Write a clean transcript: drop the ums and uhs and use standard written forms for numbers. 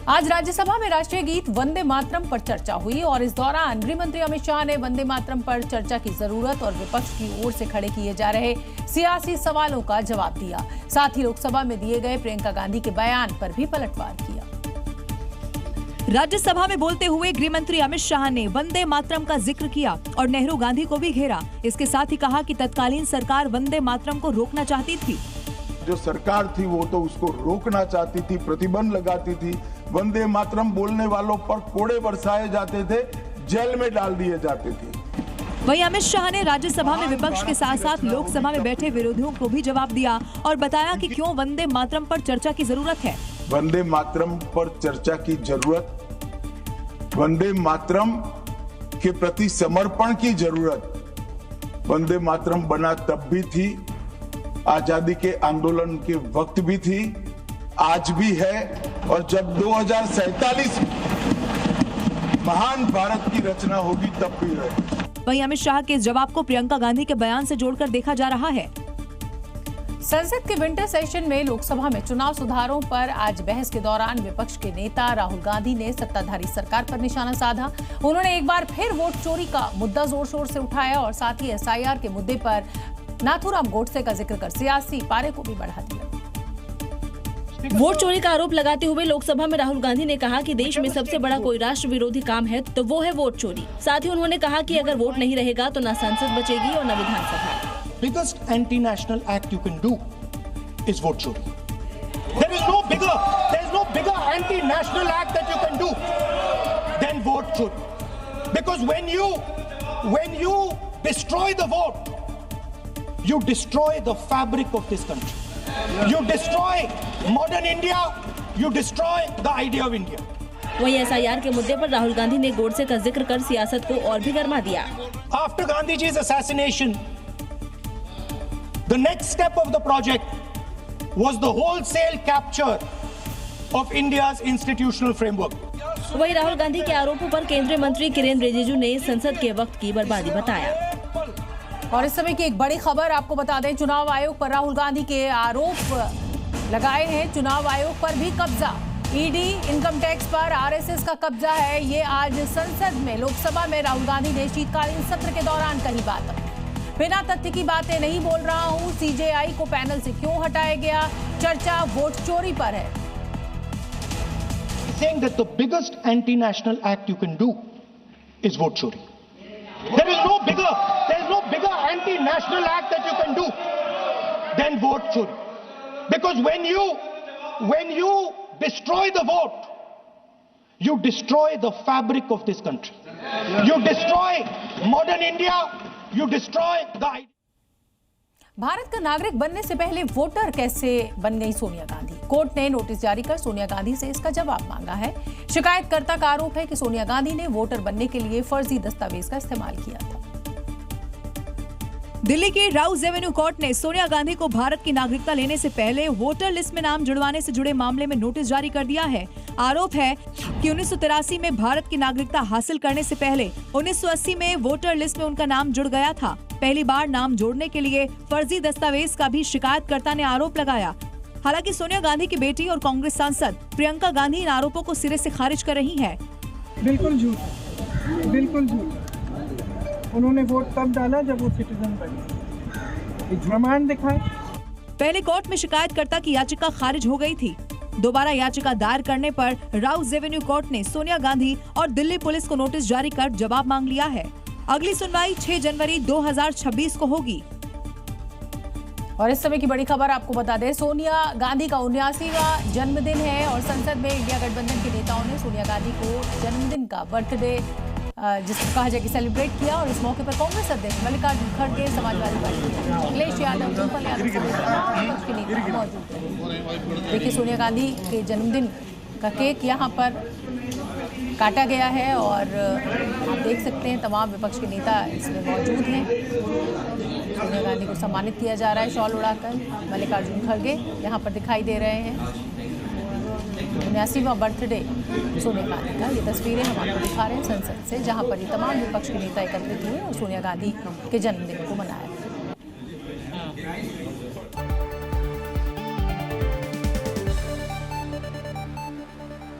आज राज्यसभा में राष्ट्रीय गीत वंदे मातरम पर चर्चा हुई और इस दौरान गृह मंत्री अमित शाह ने वंदे मातरम पर चर्चा की जरूरत और विपक्ष की ओर से खड़े किए जा रहे सियासी सवालों का जवाब दिया। साथ ही लोकसभा में दिए गए प्रियंका गांधी के बयान पर भी पलटवार किया। राज्यसभा में बोलते हुए गृह मंत्री अमित शाह ने वंदे मातरम का जिक्र किया और नेहरू गांधी को भी घेरा। इसके साथ ही कहा कि तत्कालीन सरकार वंदे मातरम को रोकना चाहती थी। जो सरकार थी वो तो उसको रोकना चाहती थी, प्रतिबंध लगाती थी। वंदे मातरम बोलने वालों पर कोड़े बरसाए जाते थे, जेल में डाल दिए जाते थे। वहीं अमित शाह ने राज्यसभा में विपक्ष के साथ साथ लोकसभा में बैठे विरोधियों को भी जवाब दिया और बताया कि क्यों वंदे मातरम पर चर्चा की जरूरत है। वंदे मातरम पर चर्चा की जरूरत, वंदे मातरम के प्रति समर्पण की जरूरत। वंदे मातरम बना तब भी थी, आजादी के आंदोलन के वक्त भी थी, आज भी है और जब 2047 महान भारत की रचना होगी तब भी रहे। वहीं अमित शाह के जवाब को प्रियंका गांधी के बयान से जोड़कर देखा जा रहा है। संसद के विंटर सेशन में लोकसभा में चुनाव सुधारों पर आज बहस के दौरान विपक्ष के नेता राहुल गांधी ने सत्ताधारी सरकार पर निशाना साधा। उन्होंने एक बार फिर वोट चोरी का मुद्दा जोर शोर से उठाया और साथ ही एसआईआर के मुद्दे पर नाथूराम गोडसे का जिक्र कर सियासी पारे को भी बढ़ा दिया। वोट चोरी का आरोप लगाते हुए लोकसभा में राहुल गांधी ने कहा कि देश में सबसे बड़ा कोई राष्ट्र विरोधी काम है तो वो है वोट चोरी। साथ ही उन्होंने कहा कि अगर वोट नहीं रहेगा तो न संसद बचेगी और न विधानसभा। Biggest anti-national act you can do is vote chori. There is no bigger anti-national act that you can do than vote chori. Because when you destroy the vote, you destroy the fabric of this country. You destroy modern India. You destroy the idea of India. वहीं SIR के मुद्दे पर राहुल गांधी ने गोडसे का जिक्र कर सियासत को और भी गर्मा दिया। After Gandhiji's assassination, the next step of the project was the wholesale capture of India's institutional framework. वहीं राहुल गांधी के आरोपों पर केंद्रीय मंत्री किरेन रिजिजू ने संसद के वक्त की बर्बादी बताया। और इस समय की एक बड़ी खबर आपको बता दें, चुनाव आयोग पर राहुल गांधी के आरोप लगाए हैं। चुनाव आयोग पर भी कब्जा, ईडी, इनकम टैक्स पर आरएसएस का कब्जा है। ये आज संसद में लोकसभा में राहुल गांधी ने शीतकालीन सत्र के दौरान कही बात। बिना तथ्य की बातें नहीं बोल रहा हूं, सीजेआई को पैनल से क्यों हटाया गया, चर्चा वोट चोरी पर है। Saying that the biggest anti-national act you can do is vote chori. There is no bigger anti-national act that you can do than vote chori. Because when you destroy the vote, you destroy the fabric of this country. You destroy modern India. You destroy the idea. Bharat का नागरिक बनने से पहले voter कैसे बन गई Sonia Gandhi? Court ने notice जारी कर सोनिया गांधी से इसका जवाब मांगा है। शिकायतकर्ता का आरोप है कि सोनिया गांधी ने वोटर बनने के लिए फर्जी दस्तावेज का इस्तेमाल किया था। दिल्ली की राउज एवेन्यू कोर्ट ने सोनिया गांधी को भारत की नागरिकता लेने से पहले वोटर लिस्ट में नाम जुड़वाने से जुड़े मामले में नोटिस जारी कर दिया है। आरोप है कि 1983 में भारत की नागरिकता हासिल करने से पहले 1980 में वोटर लिस्ट में उनका नाम जुड़ गया था। पहली बार नाम जोड़ने के लिए फर्जी दस्तावेज का भी शिकायतकर्ता ने आरोप लगाया। हालांकि सोनिया गांधी की बेटी और कांग्रेस सांसद प्रियंका गांधी इन आरोपों को सिरे से खारिज कर रही है। बिल्कुल झूठ, बिल्कुल झूठ। उन्होंने वोट तब डाला जब वो सिटीजन बने। प्रमाण दिखाए। पहले कोर्ट में शिकायतकर्ता की याचिका खारिज हो गई थी। दोबारा याचिका दायर करने पर राउज एवेन्यू कोर्ट ने सोनिया गांधी और दिल्ली पुलिस को नोटिस जारी कर जवाब मांग लिया है। अगली सुनवाई 6 जनवरी 2026 को होगी। और इस समय की बड़ी खबर आपको बता दें, सोनिया गांधी का 79वां जन्मदिन है और संसद में इंडिया गठबंधन के नेताओं ने सोनिया गांधी को जन्मदिन का बर्थडे जिसको कहा जाए कि सेलिब्रेट किया। और इस मौके पर कांग्रेस अध्यक्ष मल्लिकार्जुन खड़गे, समाजवादी पार्टी अखिलेश यादव, डिम्पल यादव समेत तमाम विपक्ष के नेता मौजूद रहे। देखिए, सोनिया गांधी के जन्मदिन का केक यहाँ पर काटा गया है और आप देख सकते हैं तमाम विपक्ष के नेता इसमें मौजूद हैं। सोनिया गांधी को सम्मानित किया जा रहा है शॉल उड़ाकर। मल्लिकार्जुन खड़गे यहाँ पर दिखाई दे रहे हैं। 79वां बर्थडे सोनिया गांधी का, ये तस्वीरें हम आपको दिखा रहे हैं संसद से, जहां पर ये तमाम विपक्ष के नेता एकत्रित हुए और सोनिया गांधी के जन्मदिन को मनाया।